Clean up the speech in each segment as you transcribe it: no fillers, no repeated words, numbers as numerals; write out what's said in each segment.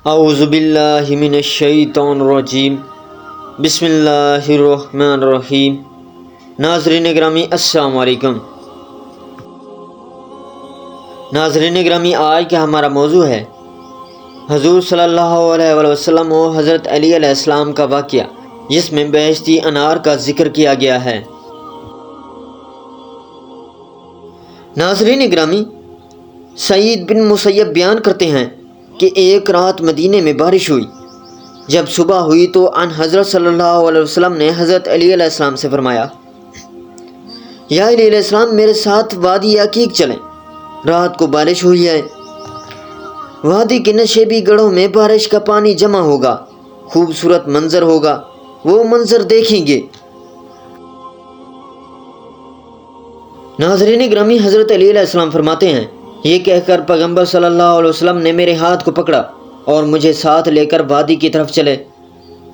اعوذ باللہ من الشیطان الرجیم بسم اللہ الرحمن الرحیم۔ ناظرین گرامی السلام علیکم۔ ناظرین گرامی، آج کا ہمارا موضوع ہے حضور صلی اللہ علیہ وسلم و حضرت علی علیہ السلام کا واقعہ، جس میں بہشتی انار کا ذکر کیا گیا ہے۔ ناظرین گرامی، سعید بن مسیب بیان کرتے ہیں کہ ایک رات مدینے میں بارش ہوئی۔ جب صبح ہوئی تو ان حضرت صلی اللہ علیہ وسلم نے حضرت علی علیہ السلام سے فرمایا، یا علی علیہ السلام، میرے ساتھ وادی عقیق چلیں، رات کو بارش ہوئی ہے۔ وادی کے نشیبی گڑھوں میں بارش کا پانی جمع ہوگا، خوبصورت منظر ہوگا، وہ منظر دیکھیں گے۔ ناظرین گرامی، حضرت علی علیہ السلام فرماتے ہیں، یہ کہہ کر پیغمبر صلی اللہ علیہ وسلم نے میرے ہاتھ کو پکڑا اور مجھے ساتھ لے کر وادی کی طرف چلے۔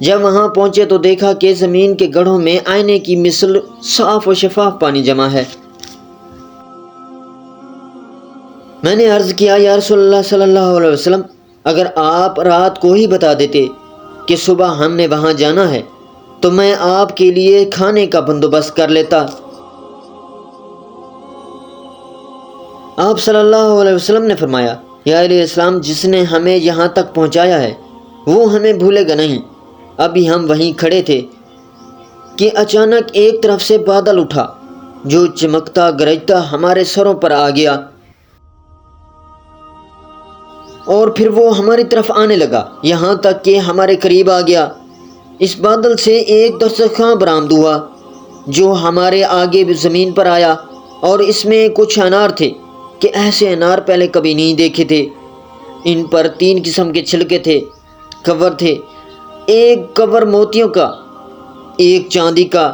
جب وہاں پہنچے تو دیکھا کہ زمین کے گڑھوں میں آئینے کی مثل صاف و شفاف پانی جمع ہے۔ میں نے عرض کیا، یا رسول اللہ صلی اللہ علیہ وسلم، اگر آپ رات کو ہی بتا دیتے کہ صبح ہم نے وہاں جانا ہے تو میں آپ کے لیے کھانے کا بندوبست کر لیتا۔ آپ صلی اللہ علیہ وسلم نے فرمایا، یا علیہ السلام، جس نے ہمیں یہاں تک پہنچایا ہے وہ ہمیں بھولے گا نہیں۔ ابھی ہم وہیں کھڑے تھے کہ اچانک ایک طرف سے بادل اٹھا جو چمکتا گرجتا ہمارے سروں پر آ گیا، اور پھر وہ ہماری طرف آنے لگا، یہاں تک کہ ہمارے قریب آ گیا۔ اس بادل سے ایک دسترخواں برآمد ہوا جو ہمارے آگے زمین پر آیا، اور اس میں کچھ انار تھے کہ ایسے انار پہلے کبھی نہیں دیکھے تھے۔ ان پر 3 قسم کے چھلکے تھے، کور تھے، ایک کور موتیوں کا، ایک چاندی کا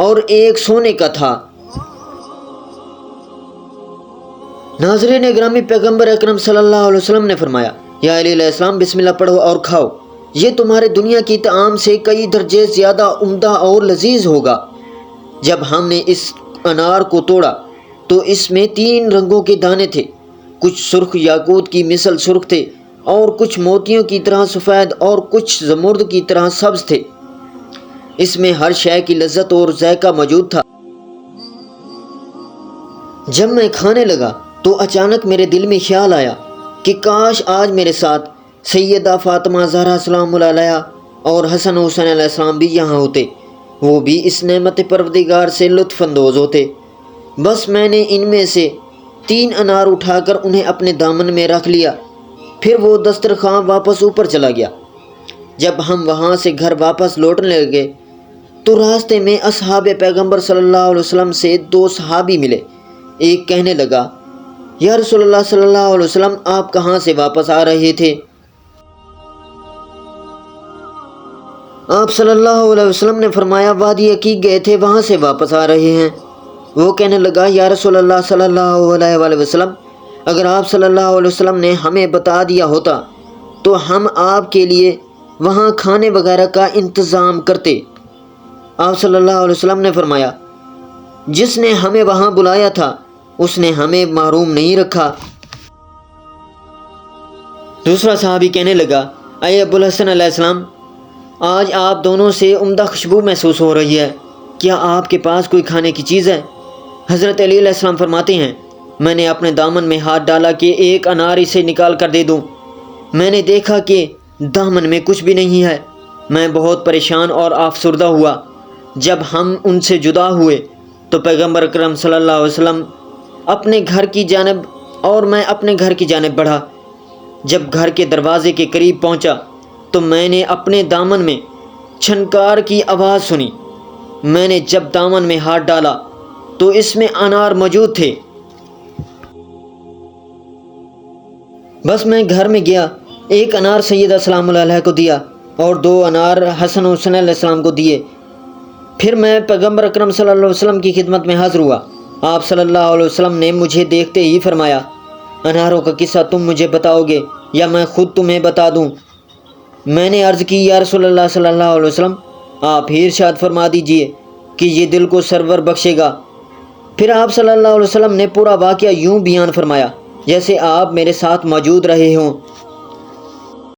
اور ایک سونے کا تھا۔ ناظرین گرامی، پیغمبر اکرم صلی اللہ علیہ وسلم نے فرمایا، یا علی علیہ السلام، بسم اللہ پڑھو اور کھاؤ، یہ تمہارے دنیا کی طعام سے کئی درجے زیادہ عمدہ اور لذیذ ہوگا۔ جب ہم نے اس انار کو توڑا تو اس میں 3 رنگوں کے دانے تھے، کچھ سرخ یاقوت کی مثل سرخ تھے، اور کچھ موتیوں کی طرح سفید، اور کچھ زمرد کی طرح سبز تھے۔ اس میں ہر شے کی لذت اور ذائقہ موجود تھا۔ جب میں کھانے لگا تو اچانک میرے دل میں خیال آیا کہ کاش آج میرے ساتھ سیدہ فاطمہ زہرا سلام اللہ علیہا اور حسن و حسین علیہ السلام بھی یہاں ہوتے، وہ بھی اس نعمت پروردگار سے لطف اندوز ہوتے۔ بس میں نے ان میں سے 3 انار اٹھا کر انہیں اپنے دامن میں رکھ لیا، پھر وہ دسترخواں واپس اوپر چلا گیا۔ جب ہم وہاں سے گھر واپس لوٹنے لگے تو راستے میں اصحاب پیغمبر صلی اللہ علیہ وسلم سے 2 صحابی ملے۔ ایک کہنے لگا، یا رسول اللہ صلی اللہ علیہ وسلم، آپ کہاں سے واپس آ رہے تھے؟ آپ صلی اللہ علیہ وسلم نے فرمایا، وادی عقیق گئے تھے، وہاں سے واپس آ رہے ہیں۔ وہ کہنے لگا، یا رسول اللہ صلی اللہ علیہ وسلم، اگر آپ صلی اللہ علیہ وسلم نے ہمیں بتا دیا ہوتا تو ہم آپ کے لیے وہاں کھانے وغیرہ کا انتظام کرتے۔ آپ صلی اللہ علیہ وسلم نے فرمایا، جس نے ہمیں وہاں بلایا تھا اس نے ہمیں محروم نہیں رکھا۔ دوسرا صحابی کہنے لگا، اے ابو الحسن علیہ السلام، آج آپ دونوں سے عمدہ خوشبو محسوس ہو رہی ہے، کیا آپ کے پاس کوئی کھانے کی چیز ہے؟ حضرت علی علیہ السلام فرماتے ہیں، میں نے اپنے دامن میں ہاتھ ڈالا کہ ایک انار اسے نکال کر دے دوں۔ میں نے دیکھا کہ دامن میں کچھ بھی نہیں ہے۔ میں بہت پریشان اور افسردہ ہوا۔ جب ہم ان سے جدا ہوئے تو پیغمبر اکرم صلی اللہ علیہ وسلم اپنے گھر کی جانب اور میں اپنے گھر کی جانب بڑھا۔ جب گھر کے دروازے کے قریب پہنچا تو میں نے اپنے دامن میں چھنکار کی آواز سنی۔ میں نے جب دامن میں ہاتھ ڈالا تو اس میں انار موجود تھے۔ بس میں گھر میں گیا، ایک انار سیدہ سلام اللہ علیہ کو دیا اور 2 انار حسن و حسین علیہ السلام کو دیے۔ پھر میں پیغمبر اکرم صلی اللہ علیہ وسلم کی خدمت میں حاضر ہوا۔ آپ صلی اللہ علیہ وسلم نے مجھے دیکھتے ہی فرمایا، اناروں کا قصہ تم مجھے بتاؤ گے یا میں خود تمہیں بتا دوں؟ میں نے عرض کی، یا رسول اللہ صلی اللہ علیہ وسلم، آپ ہی ارشاد فرما دیجئے کہ یہ دل کو سرور بخشے گا۔ پھر آپ صلی اللہ علیہ وسلم نے پورا واقعہ یوں بیان فرمایا جیسے آپ میرے ساتھ موجود رہے ہوں۔